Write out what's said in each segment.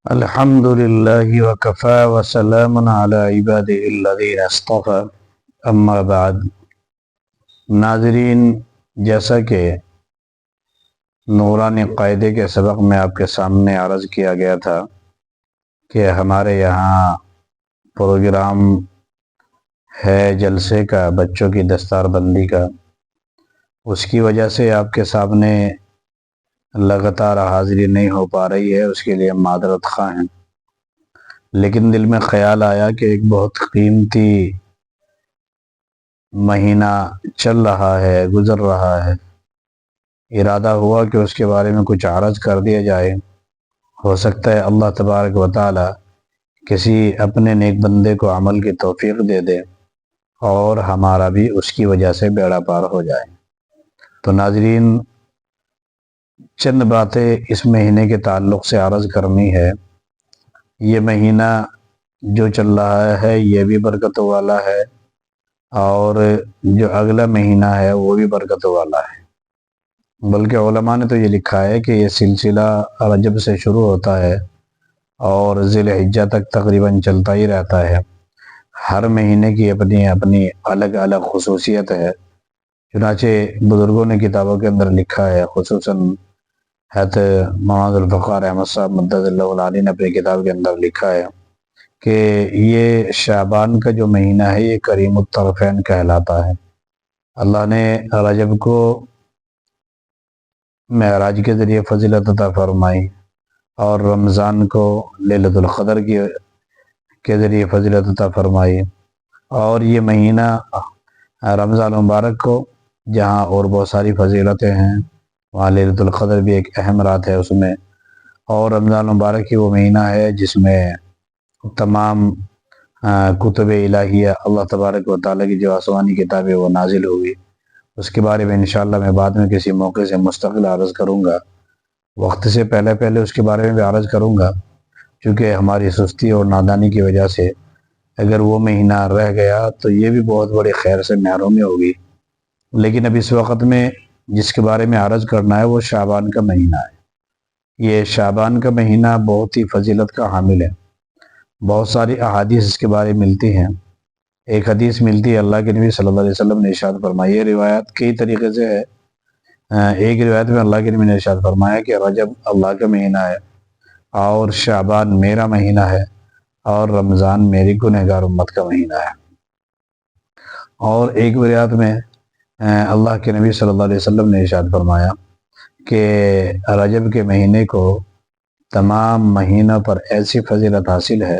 الحمد للہ وکفى وسلام علی عبادہ الذین اصطفى اما بعد۔ ناظرین، جیسا کہ نورانی قاعدے کے سبق میں آپ کے سامنے عرض کیا گیا تھا کہ ہمارے یہاں پروگرام ہے جلسے کا، بچوں کی دستار بندی کا، اس کی وجہ سے آپ کے سامنے لگاتار حاضری نہیں ہو پا رہی ہے، اس کے لیے معذرت خواہ ہیں۔ لیکن دل میں خیال آیا کہ ایک بہت قیمتی مہینہ چل رہا ہے، گزر رہا ہے، ارادہ ہوا کہ اس کے بارے میں کچھ عرض کر دیا جائے۔ ہو سکتا ہے اللہ تبارک و تعالی کسی اپنے نیک بندے کو عمل کی توفیق دے دے اور ہمارا بھی اس کی وجہ سے بیڑا پار ہو جائے۔ تو ناظرین، چند باتیں اس مہینے کے تعلق سے عرض کرنی ہے۔ یہ مہینہ جو چل رہا ہے یہ بھی برکتوں والا ہے، اور جو اگلا مہینہ ہے وہ بھی برکتوں والا ہے۔ بلکہ علماء نے تو یہ لکھا ہے کہ یہ سلسلہ رجب سے شروع ہوتا ہے اور ذی الحجہ تک تقریباً چلتا ہی رہتا ہے۔ ہر مہینے کی اپنی اپنی الگ الگ خصوصیت ہے۔ چنانچہ بزرگوں نے کتابوں کے اندر لکھا ہے، خصوصاً حضرت مولانا ذوالفقار احمد صاحب مدد اللہ العالی نے اپنی کتاب کے اندر لکھا ہے کہ یہ شعبان کا جو مہینہ ہے یہ کریم الطرفین کہلاتا ہے۔ اللہ نے رجب کو معراج کے ذریعے فضیلت عطا فرمائی اور رمضان کو لیلۃ القدر کے ذریعے فضیلت عطا فرمائی، اور یہ مہینہ رمضان مبارک کو جہاں اور بہت ساری فضیلتیں ہیں، وہاں لیلۃ القدر بھی ایک اہم رات ہے اس میں۔ اور رمضان مبارک ہی وہ مہینہ ہے جس میں تمام کتب الہیہ، اللہ تبارک و تعالیٰ کی جو آسمانی کتابیں وہ نازل ہوئی۔ اس کے بارے میں انشاءاللہ میں بعد میں کسی موقع سے مستقل عرض کروں گا، وقت سے پہلے اس کے بارے میں بھی عرض کروں گا، چونکہ ہماری سستی اور نادانی کی وجہ سے اگر وہ مہینہ رہ گیا تو یہ بھی بہت بڑی خیر سے محرومی ہوگی۔ لیکن اب اس وقت میں جس کے بارے میں عرض کرنا ہے وہ شعبان کا مہینہ ہے۔ یہ شعبان کا مہینہ بہت ہی فضیلت کا حامل ہے۔ بہت ساری احادیث اس کے بارے میں ملتی ہیں۔ ایک حدیث ملتی ہے، اللہ کے نبی صلی اللہ علیہ وسلم نے ارشاد فرمایا، یہ روایت کئی طریقے سے ہے۔ ایک روایت میں اللہ کے نبی نے ارشاد فرمایا کہ رجب اللہ کا مہینہ ہے، اور شعبان میرا مہینہ ہے، اور رمضان میری گنہگار امت کا مہینہ ہے۔ اور ایک روایت میں اللہ کے نبی صلی اللہ علیہ وسلم نے ارشاد فرمایا کہ رجب کے مہینے کو تمام مہینوں پر ایسی فضیلت حاصل ہے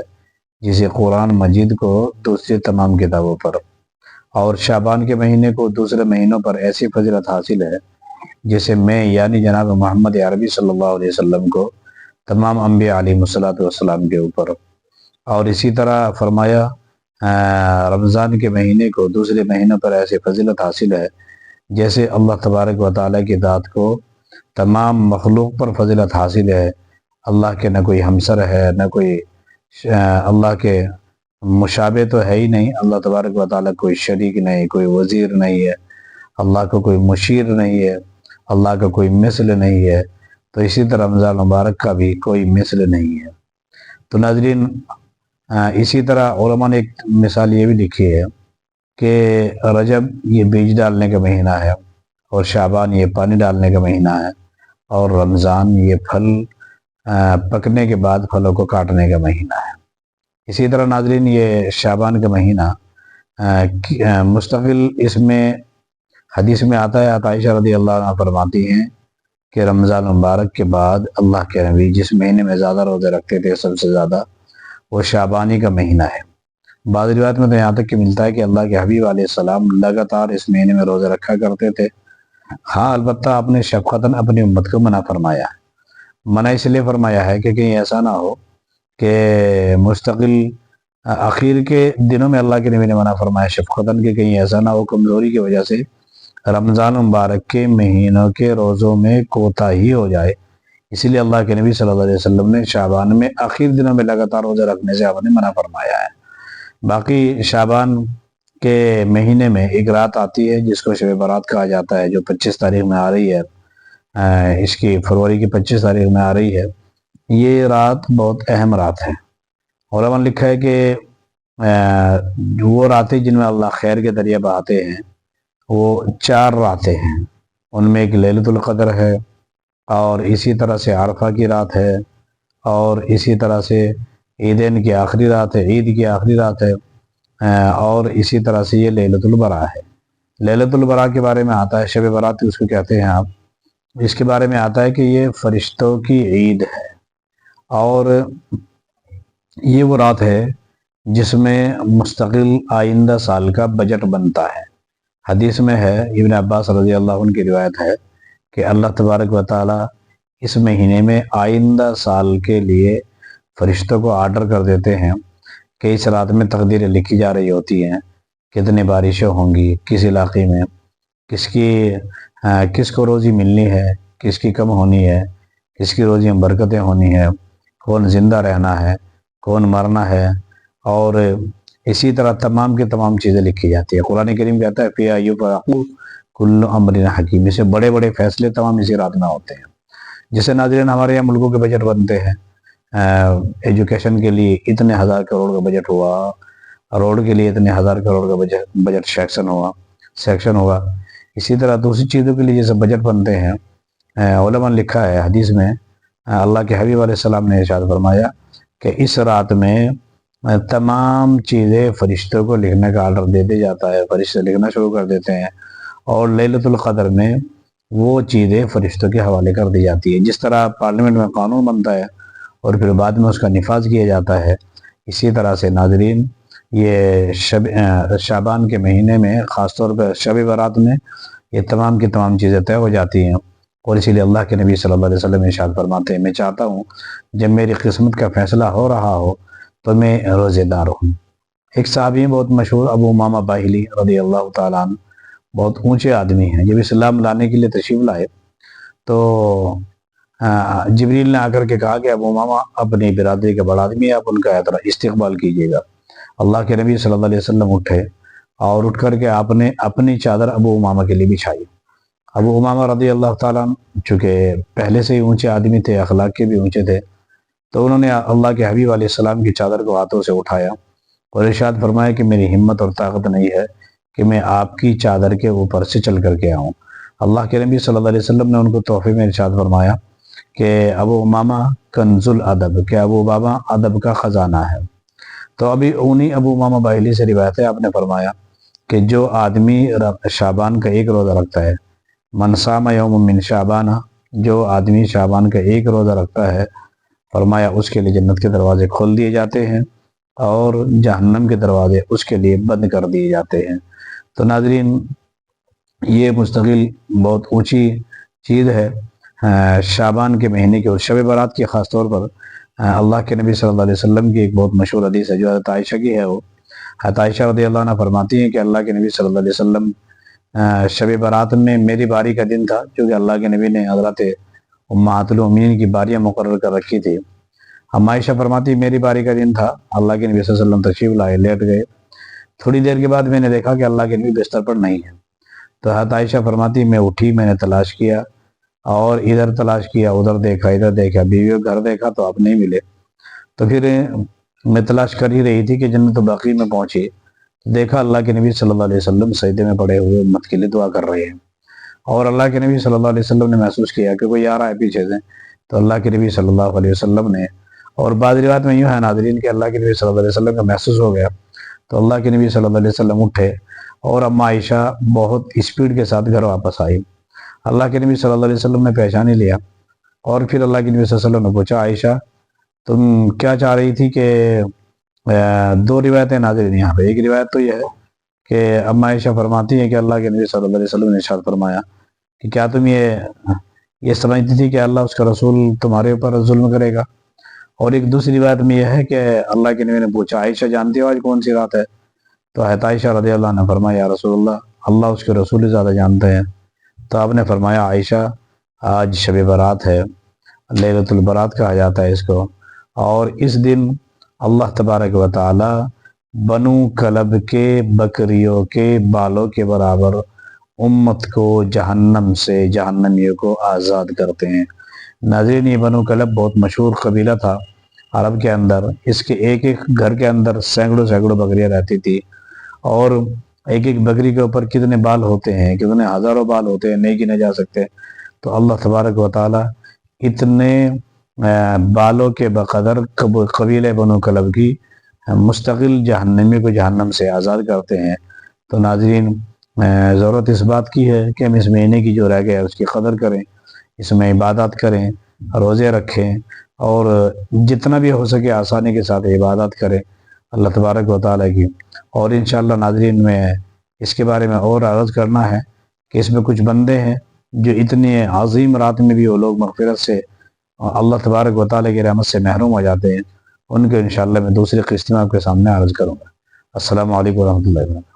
جسے قرآن مجید کو دوسری تمام کتابوں پر، اور شعبان کے مہینے کو دوسرے مہینوں پر ایسی فضیلت حاصل ہے جسے میں یعنی جناب محمد عربی صلی اللہ علیہ وسلم کو تمام انبیاء علیہ الصلوۃ والسلام کے اوپر۔ اور اسی طرح فرمایا رمضان کے مہینے کو دوسرے مہینوں پر ایسی فضیلت حاصل ہے جیسے اللہ تبارک و تعالیٰ کی ذات کو تمام مخلوق پر فضیلت حاصل ہے۔ اللہ کے نہ کوئی ہمسر ہے، نہ کوئی اللہ کے مشابہ تو ہے ہی نہیں، اللہ تبارک و تعالیٰ کوئی شریک نہیں، کوئی وزیر نہیں ہے، اللہ کو کوئی مشیر نہیں ہے، اللہ کا کوئی مثل نہیں ہے۔ تو اسی طرح رمضان مبارک کا بھی کوئی مثل نہیں ہے۔ تو ناظرین، اسی طرح علماء نے ایک مثال یہ بھی لکھی ہے کہ رجب یہ بیج ڈالنے کا مہینہ ہے، اور شعبان یہ پانی ڈالنے کا مہینہ ہے، اور رمضان یہ پھل پکنے کے بعد پھلوں کو کاٹنے کا مہینہ ہے۔ اسی طرح ناظرین، یہ شعبان کا مہینہ مستقل اس میں حدیث میں آتا ہے، عائشہ رضی اللہ عنہ فرماتی ہیں کہ رمضان مبارک کے بعد اللہ کے نبی جس مہینے میں زیادہ روزے رکھتے تھے سب سے زیادہ، وہ شعبانی کا مہینہ ہے۔ بعض روایت میں تو یہاں تک کہ ملتا ہے کہ اللہ کے حبیب علیہ السلام لگاتار اس مہینے میں روزے رکھا کرتے تھے۔ ہاں، البتہ آپ نے شفقتاً اپنی امت کو منع فرمایا ہے۔ منع اس لیے فرمایا ہے کہ کہیں ایسا نہ ہو کہ مستقل اخیر کے دنوں میں اللہ کے نبی نے منع فرمایا شفقتاً، کہ کہیں ایسا نہ ہو کمزوری کی وجہ سے رمضان مبارک کے مہینوں کے روزوں میں کوتاہی ہو جائے۔ اسی لیے اللہ کے نبی صلی اللہ علیہ وسلم نے شعبان میں آخر دنوں میں لگاتار روزہ رکھنے سے آپ نے منع فرمایا ہے۔ باقی شعبان کے مہینے میں ایک رات آتی ہے جس کو شب برات کہا جاتا ہے، جو 25 تاریخ میں آ رہی ہے، اس کی فروری کی 25 تاریخ میں آ رہی ہے۔ یہ رات بہت اہم رات ہے۔ علماء نے لکھا ہے کہ وہ راتیں جن میں اللہ خیر کے ذریعے بہاتے ہیں وہ 4 راتیں ہیں۔ ان میں ایک لیلۃ القدر ہے، اور اسی طرح سے عرفہ کی رات ہے، اور اسی طرح سے عیدین کی آخری رات ہے، عید کی آخری رات ہے، اور اسی طرح سے یہ لیلۃ البراء ہے۔ لیلۃ البراء کے بارے میں آتا ہے، شب برات اس کو کہتے ہیں آپ، اس کے بارے میں آتا ہے کہ یہ فرشتوں کی عید ہے، اور یہ وہ رات ہے جس میں مستقل آئندہ سال کا بجٹ بنتا ہے۔ حدیث میں ہے، ابن عباس رضی اللہ عنہ کی روایت ہے کہ اللہ تبارک و تعالی اس مہینے میں آئندہ سال کے لیے فرشتوں کو آرڈر کر دیتے ہیں کہ اس رات میں تقدیریں لکھی جا رہی ہوتی ہیں، کتنی بارشیں ہوں گی، کس علاقے میں کس کو روزی ملنی ہے، کس کی کم ہونی ہے، کس کی روزی میں برکتیں ہونی ہے، کون زندہ رہنا ہے، کون مرنا ہے، اور اسی طرح تمام کی تمام چیزیں لکھی جاتی ہیں۔ قرآن کریم کہتا ہے فِيهَا يُفْرَقُ كُلُّ أَمْرٍ حَكِيمٍ، سے بڑے بڑے فیصلے تمام اسی رات میں ہوتے ہیں۔ جسے ناظرین ہمارے یہاں ملکوں کے بجٹ بنتے ہیں، ایجوکیشن کے لیے اتنے 1000 کروڑ کا بجٹ ہوا، روڈ کے لیے اتنے 1000 کروڑ کا بجٹ سیکشن ہوا، اسی طرح دوسری چیزوں کے لیے جیسے بجٹ بنتے ہیں۔ علماء نے لکھا ہے حدیث میں، اللہ کے حبیب علیہ السلام نے ارشاد فرمایا کہ اس رات میں تمام چیزیں فرشتوں کو لکھنے کا آرڈر دے دیا جاتا ہے، فرشتے لکھنا شروع کر دیتے ہیں، اور لیلۃ القدر میں وہ چیزیں فرشتوں کے حوالے کر دی جاتی ہے۔ جس طرح پارلیمنٹ میں قانون بنتا ہے اور پھر بعد میں اس کا نفاذ کیا جاتا ہے، اسی طرح سے ناظرین یہ شعبان کے مہینے میں خاص طور پر شب برات میں یہ تمام کی تمام چیزیں طے ہو جاتی ہیں، اور اسی لیے اللہ کے نبی صلی اللہ علیہ وسلم ارشاد فرماتے ہیں میں چاہتا ہوں جب میری قسمت کا فیصلہ ہو رہا ہو تو میں روزے دار ہوں۔ ایک صحابی بہت مشہور ابو امامہ باہلی رضی اللہ تعالیٰ عنہ، بہت اونچے آدمی ہیں، جب اسلام لانے کے لیے تشریف لائے تو جبریل نے آ کر کے کہا کہ ابو امامہ اپنی برادری کے بڑا آدمی ہے، آپ ان کا استقبال کیجیے گا۔ اللہ کے نبی صلی اللہ علیہ وسلم اٹھے اور اٹھ کر کے آپ نے اپنی چادر ابو امامہ کے لیے بچھائی۔ ابو امامہ رضی اللہ تعالیٰ عنہ چونکہ پہلے سے ہی اونچے آدمی تھے، اخلاق کے بھی اونچے تھے، تو انہوں نے اللہ کے حبیب علیہ السلام کی چادر کو ہاتھوں سے اٹھایا اور ارشاد فرمایا کہ میری ہمت اور طاقت نہیں ہے کہ میں آپ کی چادر کے اوپر سے چل کر کے آؤں۔ اللہ کے نبی صلی اللہ علیہ وسلم نے ان کو تحفے میں ارشاد فرمایا کہ ابو امامہ کنز الادب، کہ ابو امامہ ادب کا خزانہ ہے۔ تو ابھی انہی ابو امامہ باہلی سے روایت ہے، آپ نے فرمایا کہ جو آدمی شعبان کا 1 روزہ رکھتا ہے، من صام یوم من شعبان، جو آدمی شعبان کا 1 روزہ رکھتا ہے، فرمایا اس کے لیے جنت کے دروازے کھول دیے جاتے ہیں اور جہنم کے دروازے اس کے لیے بند کر دیے جاتے ہیں۔ تو ناظرین یہ مستقل بہت اونچی چیز ہے شعبان کے مہینے کی، اور شب برات کی خاص طور پر اللہ کے نبی صلی اللہ علیہ وسلم کی ایک بہت مشہور حدیث ہے جو حضرت عائشہ کی ہے۔ وہ حضرت عائشہ رضی اللہ عنہ فرماتی ہیں کہ اللہ کے نبی صلی اللہ علیہ وسلم شب برات میں میری باری کا دن تھا، کیونکہ اللہ کے نبی نے حضرت امہات المؤمنین کی باریاں مقرر کر رکھی تھی۔ ہم عائشہ فرماتی میری باری کا دن تھا، اللہ کے نبی صلی اللہ علیہ وسلم تشریف لائے، لیٹ گئے، تھوڑی دیر کے بعد میں نے دیکھا کہ اللہ کے نبی بستر پر نہیں ہے۔ تو حضرت عائشہ فرماتی میں اٹھی، میں نے تلاش کیا، اور ادھر تلاش کیا، ادھر دیکھا، ادھر دیکھا، بیوی گھر دیکھا تو آپ نہیں ملے۔ تو پھر میں تلاش کر ہی رہی تھی کہ جنت باقی میں پہنچی، دیکھا اللہ کے نبی صلی اللہ علیہ وسلم سجدے میں پڑے ہوئے امت کے لیے دعا کر رہے ہیں، اور اللہ کے نبی صلی اللہ علیہ وسلم نے محسوس کیا کہ کوئی آ رہا ہے پیچھے سے، تو اللہ کے نبی صلی اللہ علیہ وسلم نے، اور بعض روایت میں یوں ہے ناظرین کہ اللہ کے نبی صلی اللہ علیہ وسلم کا محسوس ہو گیا تو اللہ کے نبی صلی اللہ علیہ وسلم اٹھے اور اما عائشہ بہت اسپیڈ کے ساتھ گھر واپس آئی۔ اللہ کے نبی صلی اللہ علیہ وسلم نے پہچان ہی لیا، اور پھر اللہ کے نبی صلی اللہ علیہ وسلم نے پوچھا عائشہ تم کیا چاہ رہی تھی؟ کہ 2 روایتیں ناظرین یہاں پہ۔ ایک روایت تو یہ ہے کہ اما عائشہ فرماتی ہیں کہ اللہ کے نبی صلی اللہ علیہ وسلم نے ارشاد فرمایا کہ کیا تم یہ سمجھتی تھی کہ اللہ اس کا رسول تمہارے اوپر ظلم کرے گا؟ اور ایک دوسری روایت میں یہ ہے کہ اللہ کے نبی نے پوچھا عائشہ جانتی ہو آج کون سی رات ہے؟ تو حضرت عائشہ رضی اللہ عنہ نے فرمایا یا رسول اللہ اس کے رسول زیادہ جانتے ہیں۔ تو آپ نے فرمایا عائشہ آج شب برات ہے، لیلۃ البرات کہا جاتا ہے اس کو، اور اس دن اللہ تبارک و تعالی بنو کلب کے بکریوں کے بالوں کے برابر امت کو جہنم سے، جہنمیوں کو آزاد کرتے ہیں۔ ناظرین یہ بنو کلب بہت مشہور قبیلہ تھا عرب کے اندر. اس کے ایک ایک گھر کے اندر سینکڑوں سینکڑوں بکریاں رہتی تھی، اور ایک ایک بکری کے اوپر کتنے بال ہوتے ہیں، کتنے ہزاروں بال ہوتے ہیں، نہیں گنے جا سکتے. تو اللہ تبارک و تعالی اتنے بالوں کے بقدر قبیلہ بنو کلب کی مستقل جہنمی کو جہنم سے آزاد کرتے ہیں. تو ناظرین ضرورت اس بات کی ہے کہ ہم اس مہینے کی جو رہ گئے اس کی قدر کریں، اس میں عبادات کریں، روزے رکھیں، اور جتنا بھی ہو سکے آسانی کے ساتھ عبادات کریں اللہ تبارک و تعالیٰ کی. اور انشاءاللہ ناظرین میں اس کے بارے میں اور عرض کرنا ہے کہ اس میں کچھ بندے ہیں جو اتنی عظیم رات میں بھی وہ لوگ مغفرت سے اللہ تبارک و تعالیٰ کی رحمت سے محروم ہو جاتے ہیں. ان کے انشاءاللہ میں دوسری قسط میں آپ کے سامنے عرض کروں گا. السلام علیکم ورحمۃ اللہ وبرکاتہ.